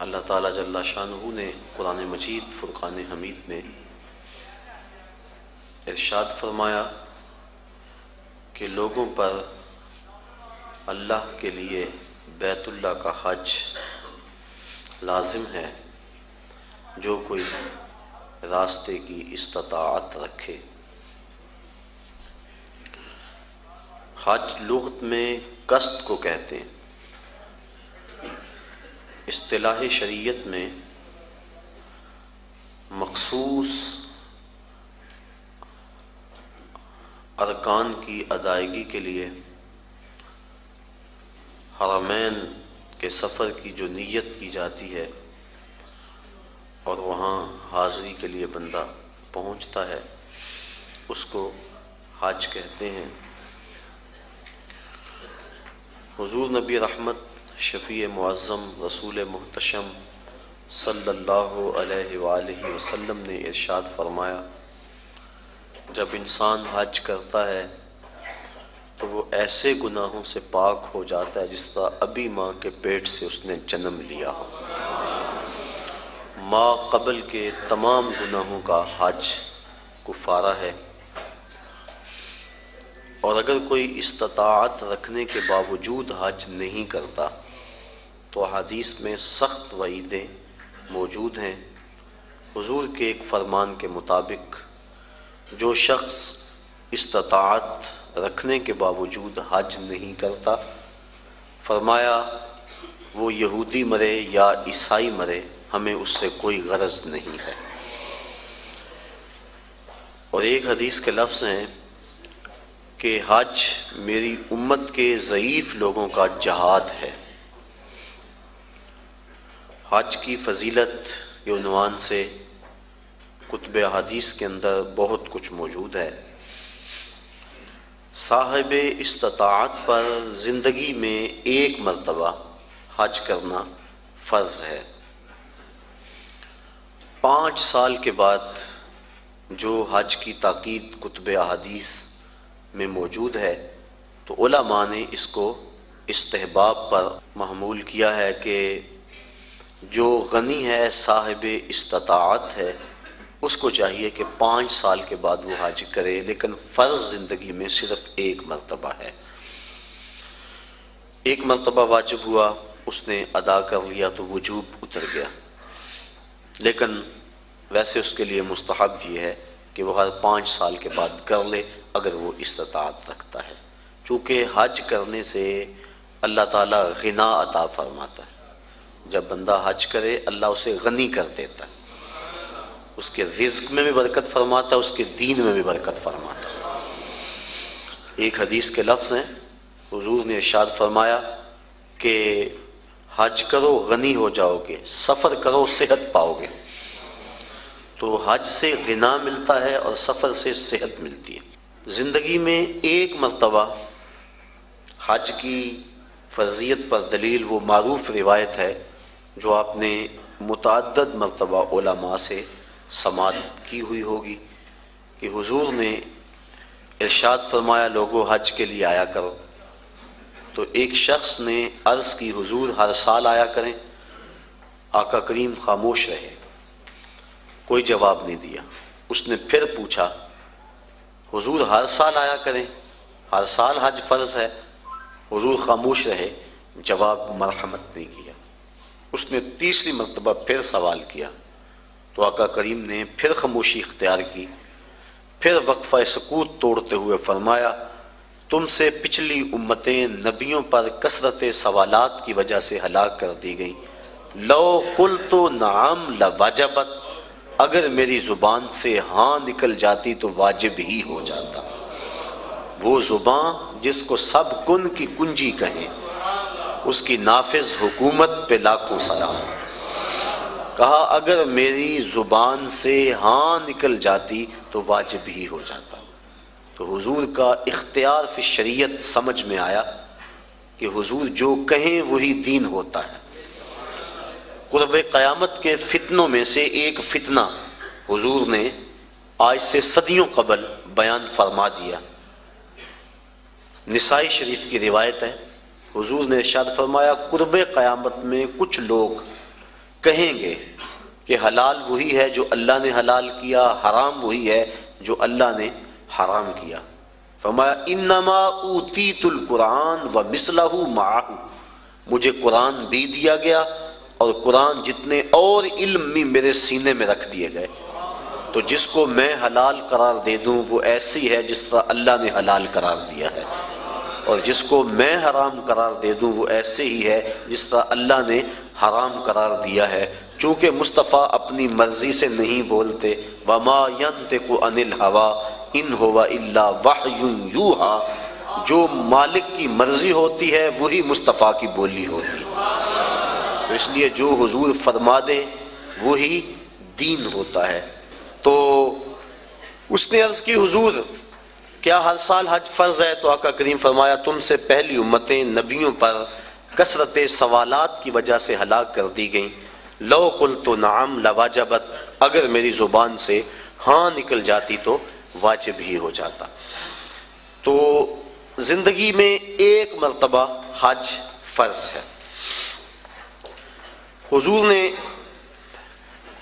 اللہ تعالیٰ جل شانہ نے قرآن مجید فرقان حمید میں ارشاد فرمایا کہ لوگوں پر اللہ کے لیے بیت اللہ کا حج لازم ہے جو کوئی راستے کی استطاعت رکھے۔ حج لغت میں قصد کو کہتے ہیں، اصطلاح شریعت میں مخصوص ارکان کی ادائیگی کے لیے حرمین کے سفر کی جو نیت کی جاتی ہے اور وہاں حاضری کے لیے بندہ پہنچتا ہے اس کو حج کہتے ہیں۔ حضور نبی رحمت شفیع معظم رسول محتشم صلی اللہ علیہ وآلہ وسلم نے ارشاد فرمایا، جب انسان حج کرتا ہے تو وہ ایسے گناہوں سے پاک ہو جاتا ہے جس طرح ابھی ماں کے پیٹ سے اس نے جنم لیا ہو۔ ماں قبل کے تمام گناہوں کا حج کفارہ ہے، اور اگر کوئی استطاعت رکھنے کے باوجود حج نہیں کرتا تو حدیث میں سخت وعیدیں موجود ہیں۔ حضور کے ایک فرمان کے مطابق جو شخص استطاعت رکھنے کے باوجود حج نہیں کرتا، فرمایا وہ یہودی مرے یا عیسائی مرے، ہمیں اس سے کوئی غرض نہیں ہے۔ اور ایک حدیث کے لفظ ہیں کہ حج میری امت کے ضعیف لوگوں کا جہاد ہے۔ حج کی فضیلت کے عنوان سے کتب حدیث کے اندر بہت کچھ موجود ہے۔ صاحب استطاعت پر زندگی میں ایک مرتبہ حج کرنا فرض ہے۔ 5 سال کے بعد جو حج کی تاکید کتب احادیث میں موجود ہے تو علماء نے اس کو استحباب پر محمول کیا ہے کہ جو غنی ہے صاحب استطاعت ہے اس کو چاہیے کہ 5 سال کے بعد وہ حج کرے، لیکن فرض زندگی میں صرف ایک مرتبہ ہے۔ ایک مرتبہ واجب ہوا، اس نے ادا کر لیا تو وجوب اتر گیا، لیکن ویسے اس کے لیے مستحب یہ ہے کہ وہ ہر 5 سال کے بعد کر لے اگر وہ استطاعت رکھتا ہے، چونکہ حج کرنے سے اللہ تعالیٰ غنا عطا فرماتا ہے۔ جب بندہ حج کرے اللہ اسے غنی کر دیتا ہے، اس کے رزق میں بھی برکت فرماتا ہے، اس کے دین میں بھی برکت فرماتا ہے۔ ایک حدیث کے لفظ ہیں، حضور نے ارشاد فرمایا کہ حج کرو غنی ہو جاؤ گے، سفر کرو صحت پاؤ گے۔ تو حج سے غنا ملتا ہے اور سفر سے صحت ملتی ہے۔ زندگی میں ایک مرتبہ حج کی فرضیت پر دلیل وہ معروف روایت ہے جو آپ نے متعدد مرتبہ علماء سے سماعت کی ہوئی ہوگی کہ حضور نے ارشاد فرمایا لوگوں حج کے لیے آیا کرو۔ تو ایک شخص نے عرض کی حضور ہر سال آیا کریں، آقا کریم خاموش رہے، کوئی جواب نہیں دیا۔ اس نے پھر پوچھا حضور ہر سال آیا کریں، ہر سال حج فرض ہے، حضور خاموش رہے، جواب مرحمت نہیں کیا۔ اس نے تیسری مرتبہ پھر سوال کیا تو آقا کریم نے پھر خاموشی اختیار کی، پھر وقفہ سکوت توڑتے ہوئے فرمایا تم سے پچھلی امتیں نبیوں پر کثرت سوالات کی وجہ سے ہلاک کر دی گئیں، لو قلت نعم لوجبت، اگر میری زبان سے ہاں نکل جاتی تو واجب ہی ہو جاتا۔ وہ زبان جس کو سب کن کی کنجی کہیں، اس کی نافذ حکومت پہ لاکھوں سلام۔ کہا اگر میری زبان سے ہاں نکل جاتی تو واجب ہی ہو جاتا۔ تو حضور کا اختیار فی شریعت سمجھ میں آیا کہ حضور جو کہیں وہی دین ہوتا ہے۔ قرب قیامت کے فتنوں میں سے ایک فتنہ حضور نے آج سے صدیوں قبل بیان فرما دیا۔ نسائی شریف کی روایت ہے، حضور نے ارشاد فرمایا قرب قیامت میں کچھ لوگ کہیں گے کہ حلال وہی ہے جو اللہ نے حلال کیا، حرام وہی ہے جو اللہ نے حرام کیا۔ فرمایا انما اوتیت القرآن ومثلہ معہ، مجھے قرآن بھی دیا گیا اور قرآن جتنے اور علم بھی میرے سینے میں رکھ دیے گئے۔ تو جس کو میں حلال قرار دے دوں وہ ایسی ہے جس طرح اللہ نے حلال قرار دیا ہے، اور جس کو میں حرام قرار دے دوں وہ ایسے ہی ہے جس طرح اللہ نے حرام قرار دیا ہے۔ چونکہ مصطفیٰ اپنی مرضی سے نہیں بولتے، وما ينطق عن الهوى ان هو الا وحی یوحی، جو مالک کی مرضی ہوتی ہے وہی مصطفیٰ کی بولی ہوتی ہے۔ تو اس لیے جو حضور فرما دے وہی دین ہوتا ہے۔ تو اس نے عرض کی حضور کیا ہر سال حج فرض ہے؟ تو آقا کریم فرمایا تم سے پہلی امتیں نبیوں پر کثرت سوالات کی وجہ سے ہلاک کر دی گئیں۔ لو قلت نعم لواجبت، اگر میری زبان سے ہاں نکل جاتی تو واجب ہی ہو جاتا۔ تو زندگی میں ایک مرتبہ حج فرض ہے۔ حضور نے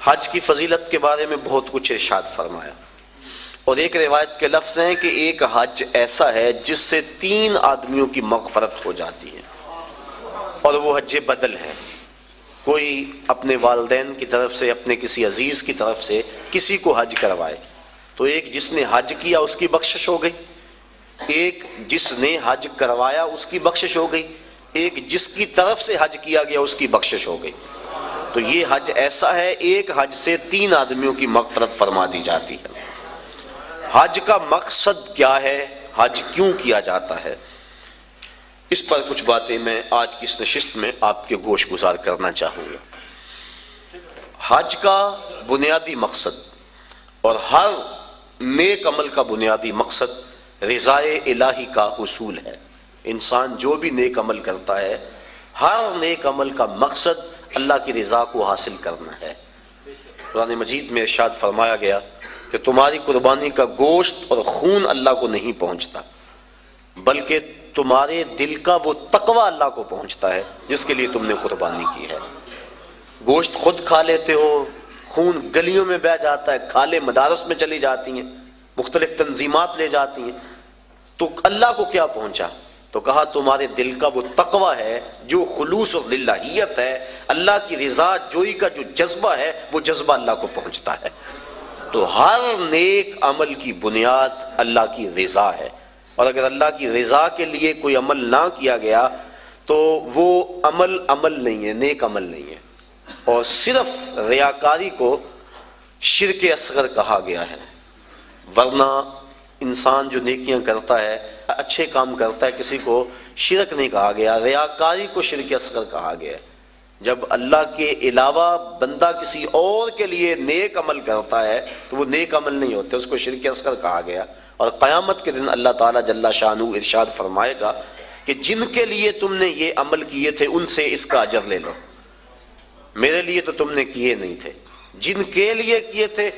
حج کی فضیلت کے بارے میں بہت کچھ ارشاد فرمایا، اور ایک روایت کے لفظ ہیں کہ ایک حج ایسا ہے جس سے 3 آدمیوں کی مغفرت ہو جاتی ہے، اور وہ حج بدل ہے۔ کوئی اپنے والدین کی طرف سے، اپنے کسی عزیز کی طرف سے کسی کو حج کروائے تو ایک جس نے حج کیا اس کی بخشش ہو گئی، ایک جس نے حج کروایا اس کی بخشش ہو گئی، ایک جس کی طرف سے حج کیا گیا اس کی بخشش ہو گئی۔ تو یہ حج ایسا ہے، ایک حج سے 3 آدمیوں کی مغفرت فرما دی جاتی ہے۔ حج کا مقصد کیا ہے؟ حج کیوں کیا جاتا ہے؟ اس پر کچھ باتیں میں آج کی اس نشست میں آپ کے گوش گزار کرنا چاہوں گا۔ حج کا بنیادی مقصد اور ہر نیک عمل کا بنیادی مقصد رضائے الہی کا حصول ہے۔ انسان جو بھی نیک عمل کرتا ہے، ہر نیک عمل کا مقصد اللہ کی رضا کو حاصل کرنا ہے۔ قرآن مجید میں ارشاد فرمایا گیا کہ تمہاری قربانی کا گوشت اور خون اللہ کو نہیں پہنچتا، بلکہ تمہارے دل کا وہ تقوی اللہ کو پہنچتا ہے جس کے لیے تم نے قربانی کی ہے۔ گوشت خود کھا لیتے ہو، خون گلیوں میں بہہ جاتا ہے، کھالیں مدارس میں چلی جاتی ہیں، مختلف تنظیمات لے جاتی ہیں، تو اللہ کو کیا پہنچا؟ تو کہا تمہارے دل کا وہ تقوی ہے، جو خلوص اور للہیت ہے، اللہ کی رضا جوئی کا جو جذبہ ہے، وہ جذبہ اللہ کو پہنچتا ہے۔ تو ہر نیک عمل کی بنیاد اللہ کی رضا ہے، اور اگر اللہ کی رضا کے لیے کوئی عمل نہ کیا گیا تو وہ عمل نہیں ہے، نیک عمل نہیں ہے۔ اور صرف ریاکاری کو شرک اصغر کہا گیا ہے، ورنہ انسان جو نیکیاں کرتا ہے، اچھے کام کرتا ہے، کسی کو شرک نہیں کہا گیا، ریاکاری کو شرک اصغر کہا گیا ہے۔ جب اللہ کے علاوہ بندہ کسی اور کے لیے نیک عمل کرتا ہے تو وہ نیک عمل نہیں ہوتے، اس کو شرک اصغر کہا گیا۔ اور قیامت کے دن اللہ تعالیٰ جل شانہ ارشاد فرمائے گا کہ جن کے لیے تم نے یہ عمل کیے تھے ان سے اس کا اجر لے لو، میرے لیے تو تم نے کیے نہیں تھے، جن کے لیے کیے تھے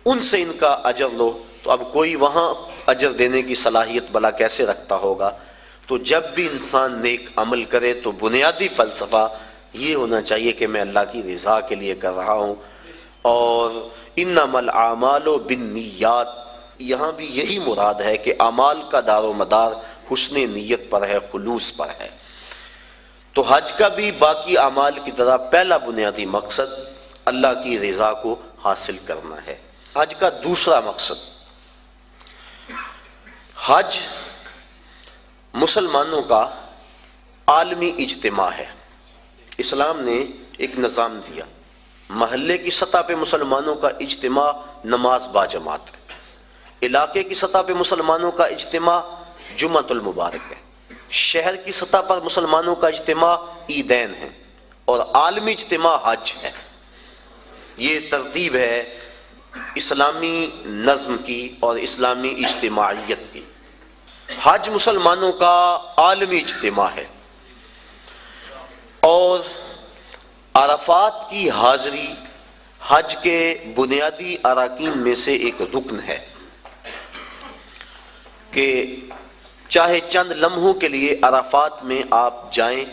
ان سے ان کا اجر لو۔ تو اب کوئی وہاں اجر دینے کی صلاحیت بلا کیسے رکھتا ہوگا؟ تو جب بھی انسان نیک عمل کرے تو بنیادی فلسفہ یہ ہونا چاہیے کہ میں اللہ کی رضا کے لیے کر رہا ہوں۔ اور انما الاعمال بالنیات، یہاں بھی یہی مراد ہے کہ اعمال کا دار و مدار حسن نیت پر ہے، خلوص پر ہے۔ تو حج کا بھی باقی اعمال کی طرح پہلا بنیادی مقصد اللہ کی رضا کو حاصل کرنا ہے۔ حج کا دوسرا مقصد، حج مسلمانوں کا عالمی اجتماع ہے۔ اسلام نے ایک نظام دیا، محلے کی سطح پہ مسلمانوں کا اجتماع نماز با جماعت ہے، علاقے کی سطح پہ مسلمانوں کا اجتماع جمعۃ المبارک ہے، شہر کی سطح پر مسلمانوں کا اجتماع عیدین ہے، اور عالمی اجتماع حج ہے۔ یہ ترتیب ہے اسلامی نظم کی اور اسلامی اجتماعیت کی۔ حج مسلمانوں کا عالمی اجتماع ہے، اور عرفات کی حاضری حج کے بنیادی اراکین میں سے ایک رکن ہے کہ چاہے چند لمحوں کے لیے عرفات میں آپ جائیں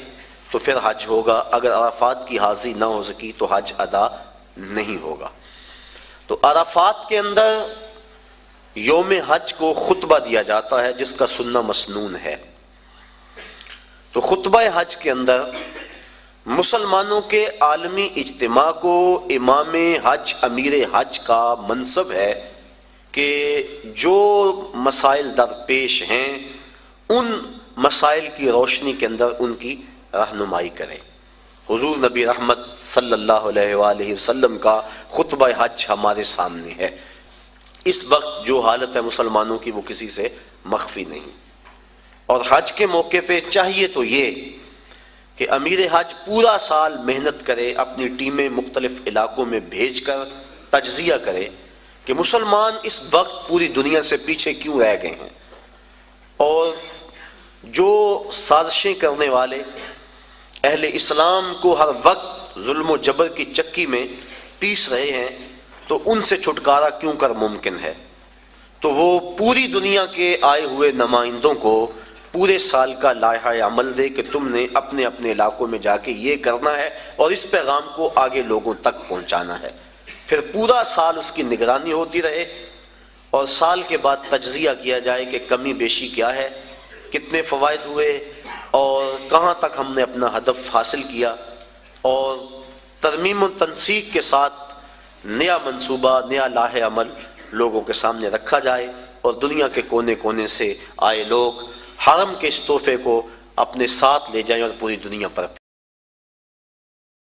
تو پھر حج ہوگا، اگر عرفات کی حاضری نہ ہو سکی تو حج ادا نہیں ہوگا۔ تو عرفات کے اندر یوم حج کو خطبہ دیا جاتا ہے جس کا سننا مسنون ہے۔ تو خطبہ حج کے اندر مسلمانوں کے عالمی اجتماع کو امام حج، امیر حج کا منصب ہے کہ جو مسائل درپیش ہیں ان مسائل کی روشنی کے اندر ان کی رہنمائی کرے۔ حضور نبی رحمت صلی اللہ علیہ وآلہ وسلم کا خطبہ حج ہمارے سامنے ہے۔ اس وقت جو حالت ہے مسلمانوں کی وہ کسی سے مخفی نہیں، اور حج کے موقع پہ چاہیے تو یہ کہ امیر حج پورا سال محنت کرے، اپنی ٹیمیں مختلف علاقوں میں بھیج کر تجزیہ کرے کہ مسلمان اس وقت پوری دنیا سے پیچھے کیوں رہ گئے ہیں، اور جو سازشیں کرنے والے اہل اسلام کو ہر وقت ظلم و جبر کی چکی میں پیس رہے ہیں تو ان سے چھٹکارا کیوں کر ممکن ہے۔ تو وہ پوری دنیا کے آئے ہوئے نمائندوں کو پورے سال کا لائحہ عمل دے کہ تم نے اپنے اپنے علاقوں میں جا کے یہ کرنا ہے اور اس پیغام کو آگے لوگوں تک پہنچانا ہے۔ پھر پورا سال اس کی نگرانی ہوتی رہے اور سال کے بعد تجزیہ کیا جائے کہ کمی بیشی کیا ہے، کتنے فوائد ہوئے اور کہاں تک ہم نے اپنا ہدف حاصل کیا، اور ترمیم و تنسیق کے ساتھ نیا منصوبہ، نیا لائحہ عمل لوگوں کے سامنے رکھا جائے، اور دنیا کے کونے کونے سے آئے لوگ حرم کے اس تحفے کو اپنے ساتھ لے جائیں اور پوری دنیا پر